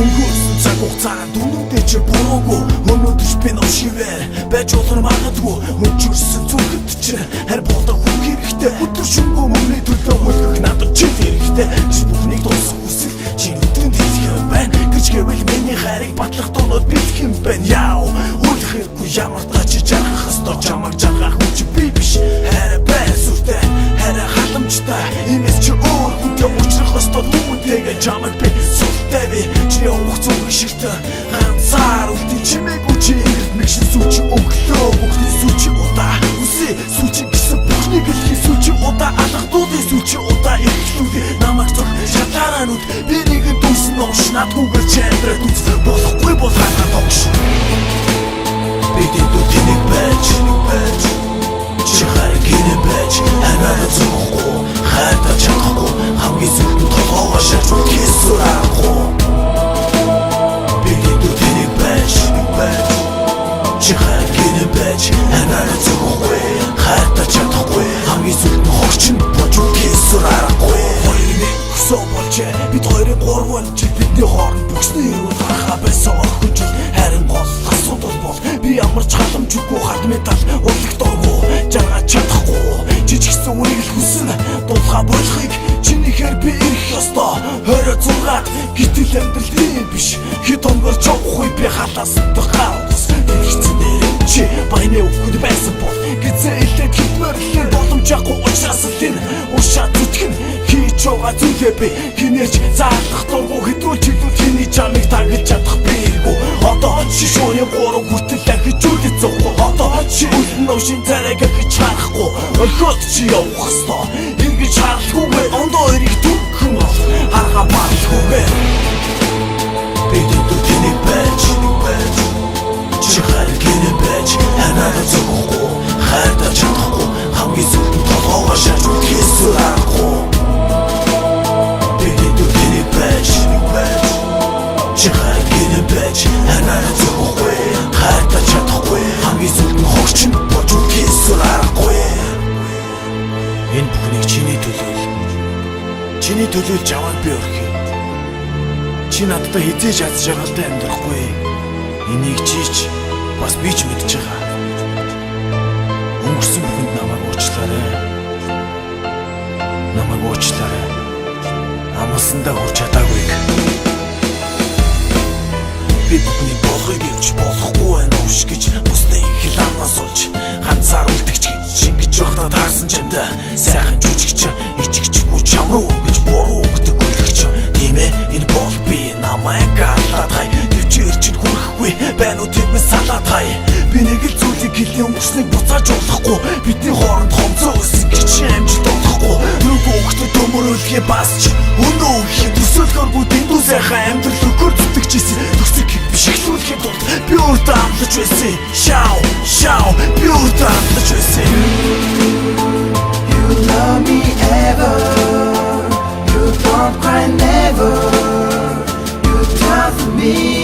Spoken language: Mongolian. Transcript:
Хөнгөөсөн цаг хугацаанд үнэндээ чи буруугүй. Өнөөдөр би нөө шивээр байж olur магадгүй. Өнчөрсөн зүрхэд чинь харь болоо хүн хэрэгтэй. Өдөр шөнөгүй мөний төлөө хөлгөх надад чи хэрэгтэй. Чи бүхнийг дуусах хүсэл чи өдрөнд хэлэх байна. Гэж гэвэл миний хайрыг батлах дунууд бэлэх юм байна. Яа үл хэргүй ямар тач жаргах ёстой. Чамайг жаргах хүн чи би биш. Хараа бай сүртэй хараа халамжтай. Имээс чи өөр хүнтэй уулзах ёстой түүнтэйгээ чамайг би сүртэй би. Чи явах зүрх шигтэй ганцаар үлдээ чимээг үчи мэгшин сүчи өглөө бүхний сүчи удаа үсээ сүчи гэсэн бүхнийг л сүчи удаа алгадуудын сүчи удаа ихлүүдээ намайг зөв шатаранууд би нэгэн дүүсэн ууш надгүйгээр чандраад үз болохгүй бол ханаа тогш бидний дүтнийг байж чи харин гинэ байж хараа зөвхөө хайртаа чадахгүй хамгийн зөвхөн толгоогоо шарж кэсүр арахгүй чи харин гинэ байж хараа зөвхөө хайртаа чадахгүй хамгийн зөвхөн хорчин болж кэсүр арахгүй хоёрын өсөө болж бид хоёрын гурван жил бидний хооронд бүхний өрөө хаа байсан охин жил харин гол асуудал бол би ямарч халамжгүй хад метал урлагдоогүй жаргаж чадахгүй жижигсэн үнийг л хүснэ дулгаа болохыг чинийхээр би ирэх ёстой 26-ад гэтэл амьдрал тийм биш хэд онгорч явахгүй би халаастай хаалгас хэрэгцэн дээр чи баяны өгөхөд байсан бол гэзээ илээд хитмэрлээ боломжгүй учраас л энэ ушаа зүтгэн хийж байгаа зүйлээ би хинээч заах дургу хэдрүүл чиглүүл хиний чамыг тагж чадах бийгүү одоо шишүүний гурав хүртэл ахиж үлдээ зовхгүй одоо чи үлдэн ушин царайг ахиж харахгүй орхиод чи явах ёстой ингэж харалгүйгээр ондоо өрийг түгхэн бол харгаа баалгүйгээр бидний дүтнийг байж чи харин гинэ байж хараа зөвхөө хайртаа чадахгүй хамгийн зөвхөн толгоогоо шарж кэсүр арахгүй бидний дүтнийг байж чи харин гинэ байж хараа зөвхөө хайртаа чадахгүй хамгийн зөвхөн хорчин болж кэсүр арахгүй энэ бүхнийг чиний төлөөлж аваад би өрхий чи надтай хизээж аз жаргалтай амьдрахгүй энийг чийч бас би ч мэдж байгаа өнгөрсөн бүхэнд намайг уучлаарай амлсандаа хүрч чадаагүй би бүхний болгыг явж болохгүй байна ууш гэж бусдын хилаанаас олж ганцаар үлдэгч шингэж явахдаа таарсан чамда сайхан жүжигч ичгчгүй чам руу гэж буруу өгдөг үлгч тийм ээ энэ бол би намайг гаалгатай төвчээрч хүрэхгүй байна уу тийм ээ салаатай би нэг л зүйлийг хэлээ өнгөрснийг буцааж болохгүй бидний хооронд хомцоо өсөн гэж амжилт олохгүй нөгөө өгтөд төмөрөлхий бас ч өнөө их төсөөлгөөргүй дэндүү сайхан амьдрал өгөр зүтгэжсэн төсөг биш ихлүүлэхэд бол би өөртөө амлаж байсан шау би өөртөө амлаж байсан You love me ever You don't cry never You tell me